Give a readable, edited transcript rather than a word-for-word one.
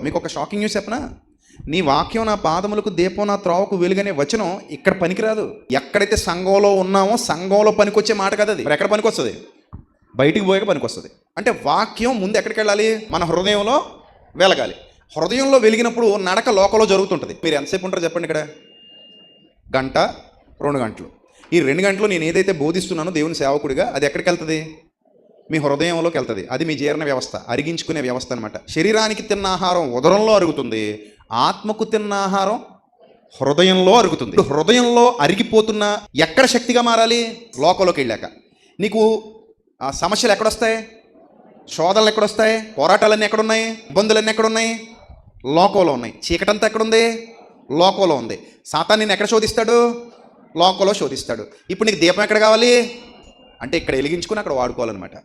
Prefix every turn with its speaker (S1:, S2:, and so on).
S1: మీకు ఒక shocking news చెప్పనా? నీ వాక్యం నా పాదములకు దీపం నా త్రోవకు వెలుగనే వచనం ఇక్కడ పనికిరాదు. ఎక్కడైతే సంఘంలో ఉన్నామో సంఘంలో పనికొచ్చే మాట కదా అది. మరి ఎక్కడ పనికొస్తుంది? బయటికి పోయాక పనికొస్తుంది. అంటే వాక్యం ముందు ఎక్కడికి వెళ్ళాలి? మన హృదయంలో వెలగాలి. హృదయంలో వెలిగినప్పుడు నడక లోకంలో జరుగుతుంటుంది. మీరు ఎంతసేపు ఉంటారో చెప్పండి. ఇక్కడ గంట 2 గంటలు. ఈ 2 గంటలు నేను ఏదైతే బోధిస్తున్నానో దేవుని సేవకుడిగా, అది ఎక్కడికి వెళ్తుంది? మీ హృదయంలోకి వెళ్తుంది. అది మీ జీర్ణ వ్యవస్థ, అరిగించుకునే వ్యవస్థ అనమాట. శరీరానికి తిన్న ఆహారం ఉదరంలో అరుగుతుంది, ఆత్మకు తిన్న ఆహారం హృదయంలో అరుగుతుంది. హృదయంలో అరిగిపోతున్న ఎక్కడ శక్తిగా మారాలి? లోకంలోకి వెళ్ళాక. నీకు సమస్యలు ఎక్కడొస్తాయి? శోధనలు ఎక్కడొస్తాయి? పోరాటాలన్నీ ఎక్కడున్నాయి? ఇబ్బందులన్నీ ఎక్కడున్నాయి? లోకంలో ఉన్నాయి. చీకటంతా ఎక్కడుంది? లోకంలో ఉంది. సాతాను నిన్ను ఎక్కడ శోధిస్తాడు? లోకంలో శోధిస్తాడు. ఇప్పుడు నీకు దీపం ఎక్కడ కావాలి అంటే ఇక్కడ వెలిగించుకుని అక్కడ వాడుకోవాలన్నమాట.